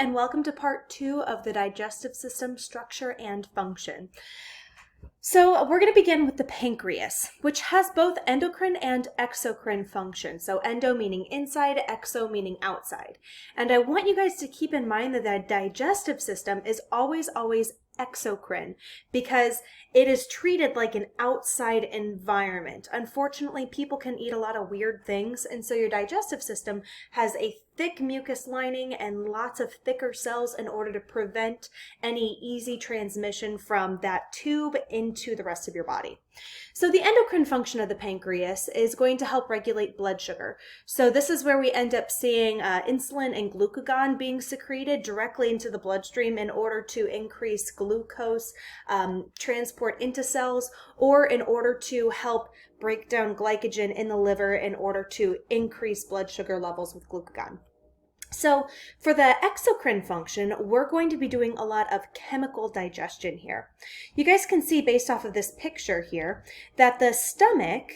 and welcome to part 2 of the digestive system structure and function. So we're going to begin with the pancreas, which has both endocrine and exocrine function. So endo meaning inside, exo meaning outside. And I want you guys to keep in mind that the digestive system is always exocrine because it is treated like an outside environment. Unfortunately, people can eat a lot of weird things, and so your digestive system has a thick mucus lining and lots of thicker cells in order to prevent any easy transmission from that tube into the rest of your body. So the endocrine function of the pancreas is going to help regulate blood sugar. So this is where we end up seeing insulin and glucagon being secreted directly into the bloodstream in order to increase glucose transport into cells, or in order to help break down glycogen in the liver in order to increase blood sugar levels with glucagon. So for the exocrine function, we're going to be doing a lot of chemical digestion here. You guys can see based off of this picture here that the stomach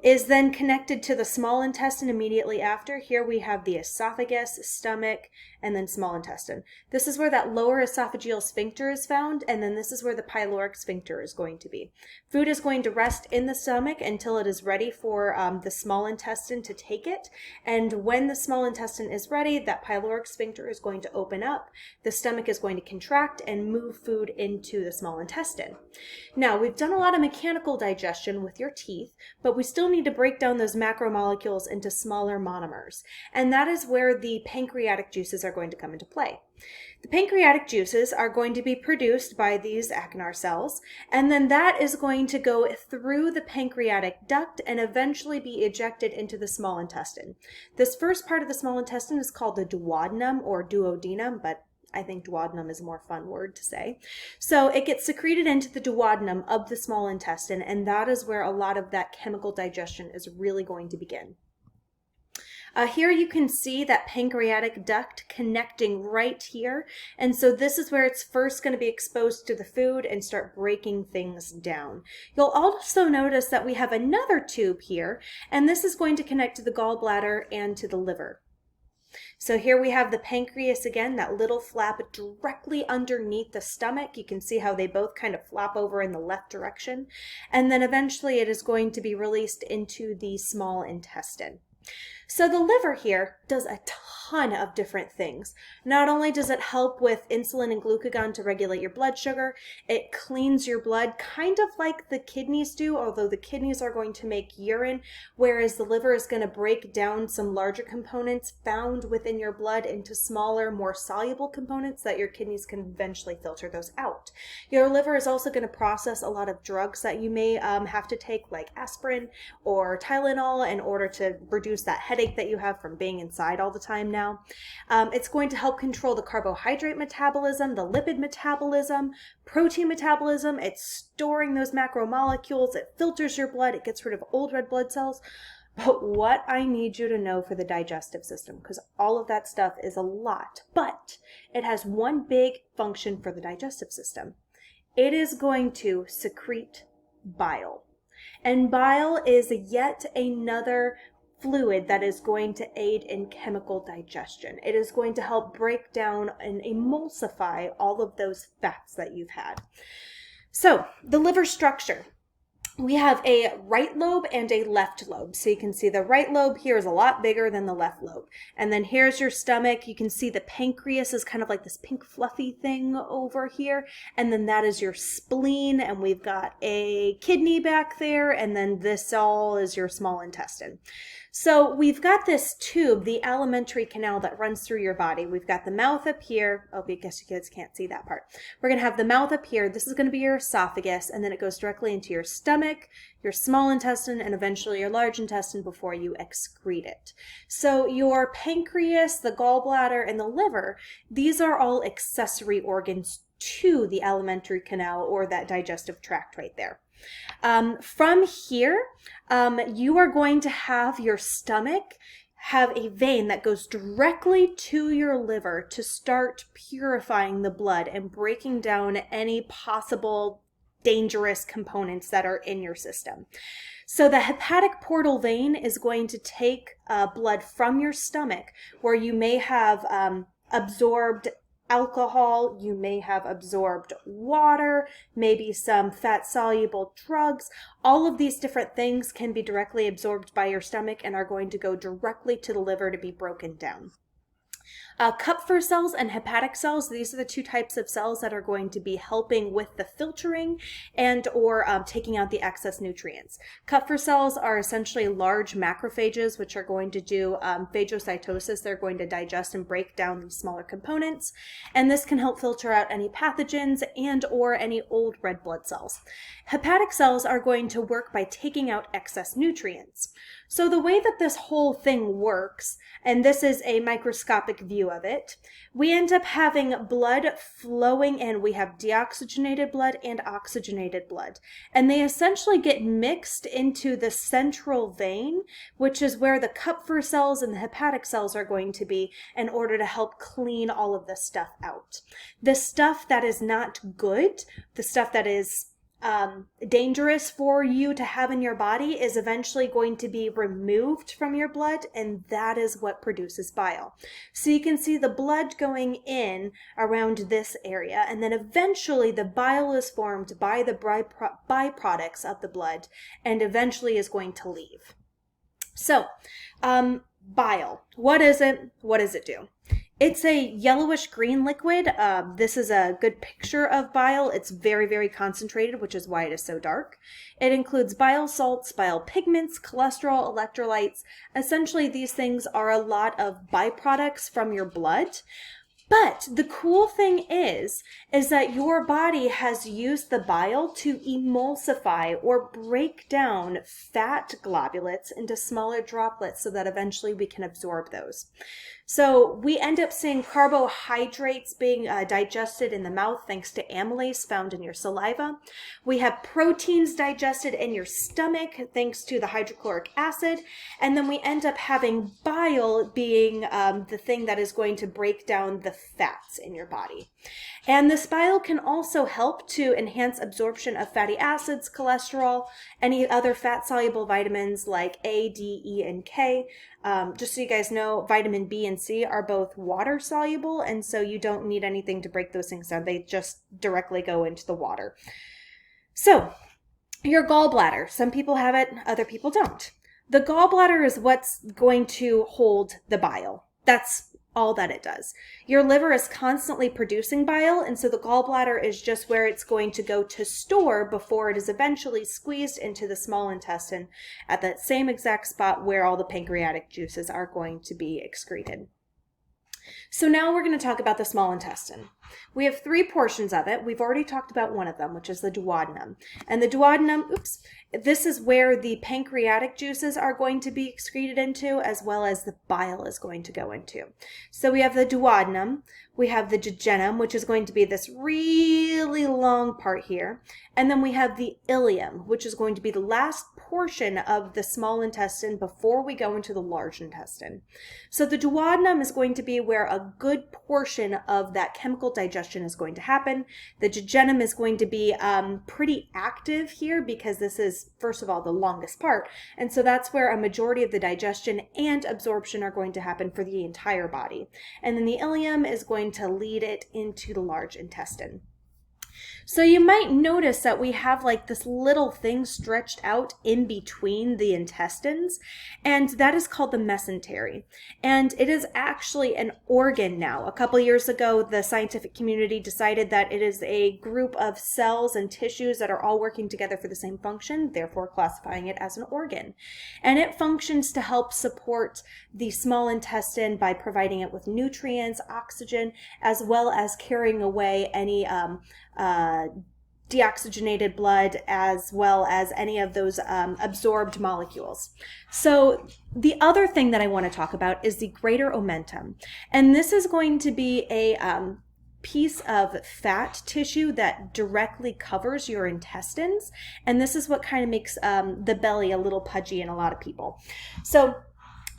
is then connected to the small intestine immediately after. Here we have the esophagus, stomach, and then small intestine. This is where that lower esophageal sphincter is found, and then this is where the pyloric sphincter is going to be. Food is going to rest in the stomach until it is ready for the small intestine to take it, and when the small intestine is ready, that pyloric sphincter is going to open up, the stomach is going to contract and move food into the small intestine. Now, we've done a lot of mechanical digestion with your teeth, but we still need to break down those macromolecules into smaller monomers, and that is where the pancreatic juices are going to come into play. The pancreatic juices are going to be produced by these acinar cells, and then that is going to go through the pancreatic duct and eventually be ejected into the small intestine. This first part of the small intestine is called the duodenum or duodenum, but I think duodenum is a more fun word to say. So it gets secreted into the duodenum of the small intestine, and that is where a lot of that chemical digestion is really going to begin. Here you can see that pancreatic duct connecting right here, and so this is where it's first going to be exposed to the food and start breaking things down. You'll also notice that we have another tube here, and this is going to connect to the gallbladder and to the liver. So here we have the pancreas again, that little flap directly underneath the stomach. You can see how they both kind of flap over in the left direction. And then eventually it is going to be released into the small intestine. So the liver here does a ton of different things. Not only does it help with insulin and glucagon to regulate your blood sugar, it cleans your blood kind of like the kidneys do, although the kidneys are going to make urine, whereas the liver is going to break down some larger components found within your blood into smaller, more soluble components that your kidneys can eventually filter those out. Your liver is also going to process a lot of drugs that you may have to take, like aspirin or Tylenol, in order to reduce that headache that you have from being inside all the time now. It's going to help control the carbohydrate metabolism, the lipid metabolism, protein metabolism. It's storing those macromolecules. It filters your blood. It gets rid of old red blood cells. But what I need you to know for the digestive system, because all of that stuff is a lot, but it has one big function for the digestive system. It is going to secrete bile. And bile is yet another fluid that is going to aid in chemical digestion. It is going to help break down and emulsify all of those fats that you've had. So the liver structure. We have a right lobe and a left lobe. So you can see the right lobe here is a lot bigger than the left lobe. And then here's your stomach. You can see the pancreas is kind of like this pink fluffy thing over here. And then that is your spleen. And we've got a kidney back there. And then this all is your small intestine. So we've got this tube, the alimentary canal that runs through your body. We've got the mouth up here. Oh, I guess you kids can't see that part. We're going to have the mouth up here. This is going to be your esophagus, and then it goes directly into your stomach, your small intestine, and eventually your large intestine before you excrete it. So your pancreas, the gallbladder, and the liver, these are all accessory organs to the alimentary canal or that digestive tract right there. From here, you are going to have your stomach have a vein that goes directly to your liver to start purifying the blood and breaking down any possible dangerous components that are in your system. So the hepatic portal vein is going to take blood from your stomach where you may have absorbed alcohol, you may have absorbed water, maybe some fat-soluble drugs. All of these different things can be directly absorbed by your stomach and are going to go directly to the liver to be broken down. Kupffer cells and hepatic cells, these are the two types of cells that are going to be helping with the filtering and or taking out the excess nutrients. Kupffer cells are essentially large macrophages, which are going to do phagocytosis. They're going to digest and break down these smaller components, and this can help filter out any pathogens and or any old red blood cells. Hepatic cells are going to work by taking out excess nutrients. So the way that this whole thing works, and this is a microscopic view of it, we end up having blood flowing in. We have deoxygenated blood and oxygenated blood, and they essentially get mixed into the central vein, which is where the Kupffer cells and the hepatic cells are going to be in order to help clean all of this stuff out. The stuff that is not good, the stuff that is dangerous for you to have in your body is eventually going to be removed from your blood, and that is what produces bile. So you can see the blood going in around this area, and then eventually the bile is formed by the byproducts of the blood and eventually is going to leave. So, bile, what is it? What does it do? It's a yellowish green liquid. This is a good picture of bile. It's very, very concentrated, which is why it is so dark. It includes bile salts, bile pigments, cholesterol, electrolytes. Essentially, these things are a lot of byproducts from your blood. But the cool thing is that your body has used the bile to emulsify or break down fat globulates into smaller droplets so that eventually we can absorb those. So we end up seeing carbohydrates being digested in the mouth thanks to amylase found in your saliva. We have proteins digested in your stomach thanks to the hydrochloric acid. And then we end up having bile being the thing that is going to break down the fats in your body. And this bile can also help to enhance absorption of fatty acids, cholesterol, any other fat-soluble vitamins like A, D, E, and K. Just so you guys know, vitamin B and C are both water soluble, and so you don't need anything to break those things down. They just directly go into the water. So, your gallbladder. Some people have it, other people don't. The gallbladder is what's going to hold the bile. That's all that it does. Your liver is constantly producing bile, and so the gallbladder is just where it's going to go to store before it is eventually squeezed into the small intestine at that same exact spot where all the pancreatic juices are going to be excreted. So now we're going to talk about the small intestine. We have three portions of it. We've already talked about one of them, which is the duodenum. And the duodenum, this is where the pancreatic juices are going to be excreted into, as well as the bile is going to go into. So we have the duodenum, we have the jejunum, which is going to be this really long part here, and then we have the ileum, which is going to be the last portion of the small intestine before we go into the large intestine. So the duodenum is going to be where a good portion of that chemical digestion is going to happen. The jejunum is going to be pretty active here because this is, first of all, the longest part. And so that's where a majority of the digestion and absorption are going to happen for the entire body. And then the ileum is going to lead it into the large intestine. So you might notice that we have like this little thing stretched out in between the intestines, and that is called the mesentery. And it is actually an organ now. A couple years ago, the scientific community decided that it is a group of cells and tissues that are all working together for the same function, therefore classifying it as an organ. And it functions to help support the small intestine by providing it with nutrients, oxygen, as well as carrying away any deoxygenated blood, as well as any of those absorbed molecules. So the other thing that I want to talk about is the greater omentum. And this is going to be a piece of fat tissue that directly covers your intestines. And this is what kind of makes the belly a little pudgy in a lot of people. So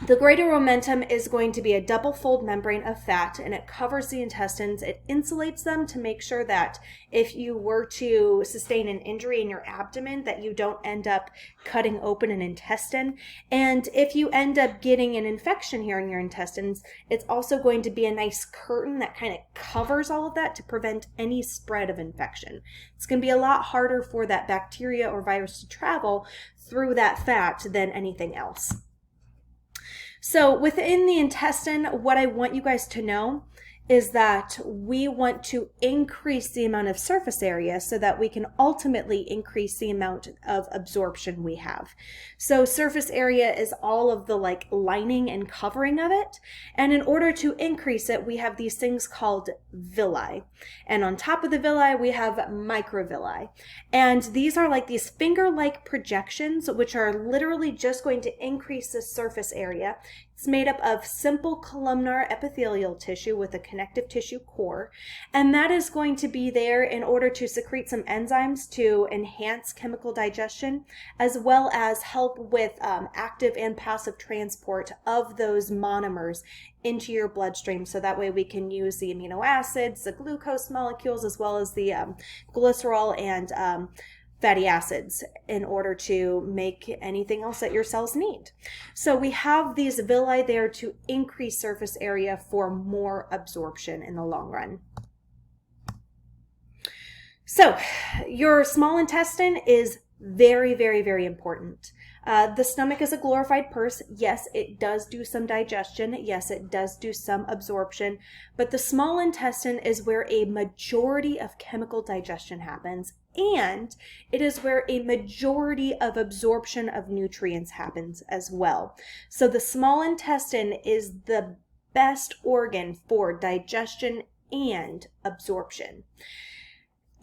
The greater omentum is going to be a double fold membrane of fat, and it covers the intestines. It insulates them to make sure that if you were to sustain an injury in your abdomen, that you don't end up cutting open an intestine. And if you end up getting an infection here in your intestines, it's also going to be a nice curtain that kind of covers all of that to prevent any spread of infection. It's going to be a lot harder for that bacteria or virus to travel through that fat than anything else. So within the intestine, what I want you guys to know is that we want to increase the amount of surface area so that we can ultimately increase the amount of absorption we have. So surface area is all of the like lining and covering of it. And in order to increase it, we have these things called villi. And on top of the villi, we have microvilli. And these are like these finger-like projections, which are literally just going to increase the surface area. It's made up of simple columnar epithelial tissue with a connective tissue core, and that is going to be there in order to secrete some enzymes to enhance chemical digestion, as well as help with active and passive transport of those monomers into your bloodstream, so that way we can use the amino acids, the glucose molecules, as well as the glycerol and fatty acids in order to make anything else that your cells need. So we have these villi there to increase surface area for more absorption in the long run. So your small intestine is very, very, very important. The stomach is a glorified purse. Yes, it does do some digestion. Yes, it does do some absorption. But the small intestine is where a majority of chemical digestion happens. And it is where a majority of absorption of nutrients happens as well. So the small intestine is the best organ for digestion and absorption.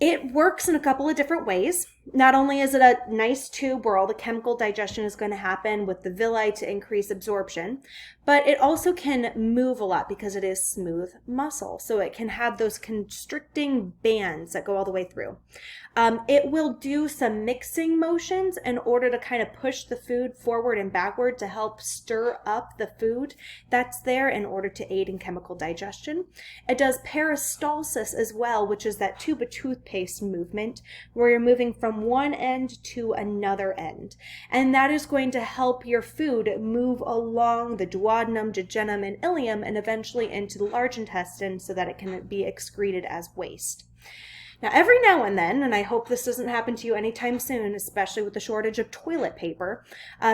It works in a couple of different ways. Not only is it a nice tube where all the chemical digestion is going to happen with the villi to increase absorption, but it also can move a lot because it is smooth muscle. So it can have those constricting bands that go all the way through. It will do some mixing motions in order to kind of push the food forward and backward to help stir up the food that's there in order to aid in chemical digestion. It does peristalsis as well, which is that tube of toothpaste movement where you're moving from one end to another end. And that is going to help your food move along the duodenum, jejunum, and ileum and eventually into the large intestine so that it can be excreted as waste. Now, every now and then, and I hope this doesn't happen to you anytime soon, especially with the shortage of toilet paper,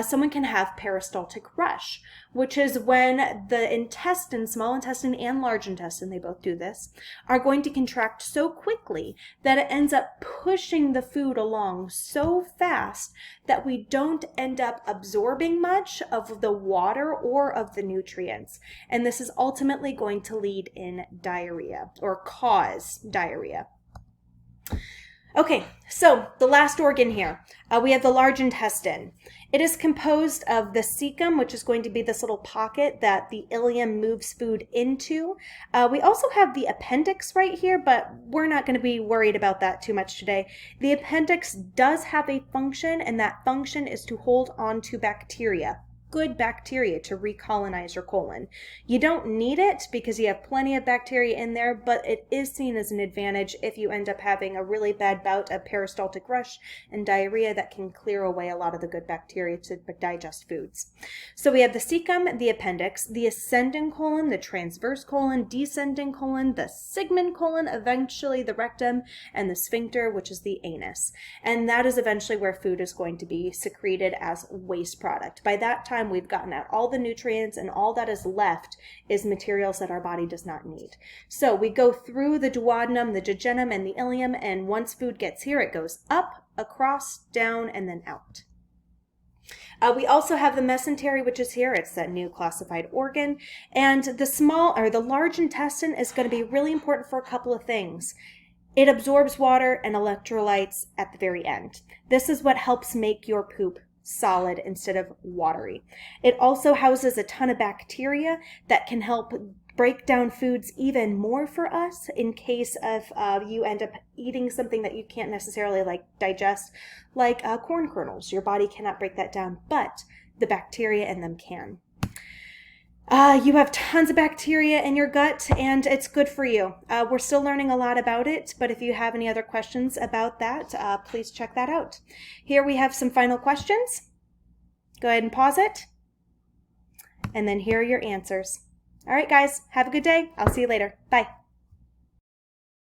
someone can have peristaltic rush, which is when the intestine, small intestine and large intestine, they both do this, are going to contract so quickly that it ends up pushing the food along so fast that we don't end up absorbing much of the water or of the nutrients. And this is ultimately going to lead in diarrhea or cause diarrhea. Okay, so the last organ here, we have the large intestine. It is composed of the cecum, which is going to be this little pocket that the ileum moves food into. We also have the appendix right here, but we're not going to be worried about that too much today. The appendix does have a function, and that function is to hold on to bacteria. Good bacteria to recolonize your colon. You don't need it because you have plenty of bacteria in there, but it is seen as an advantage if you end up having a really bad bout of peristaltic rush and diarrhea that can clear away a lot of the good bacteria to digest foods. So we have the cecum, the appendix, the ascending colon, the transverse colon, descending colon, the sigmoid colon, eventually the rectum, and the sphincter, which is the anus. And that is eventually where food is going to be secreted as waste product. By that time, we've gotten out all the nutrients, and all that is left is materials that our body does not need. So we go through the duodenum, the jejunum, and the ileum, and once food gets here, it goes up, across, down, and then out. We also have the mesentery, which is here. It's that new classified organ. And the large intestine is going to be really important for a couple of things. It absorbs water and electrolytes at the very end. This is what helps make your poop solid instead of watery. It also houses a ton of bacteria that can help break down foods even more for us in case of you end up eating something that you can't necessarily digest, like corn kernels. Your body cannot break that down, but the bacteria in them can. You have tons of bacteria in your gut, and it's good for you. We're still learning a lot about it, but if you have any other questions about that, please check that out. Here we have some final questions. Go ahead and pause it. And then here are your answers. All right, guys, have a good day. I'll see you later. Bye.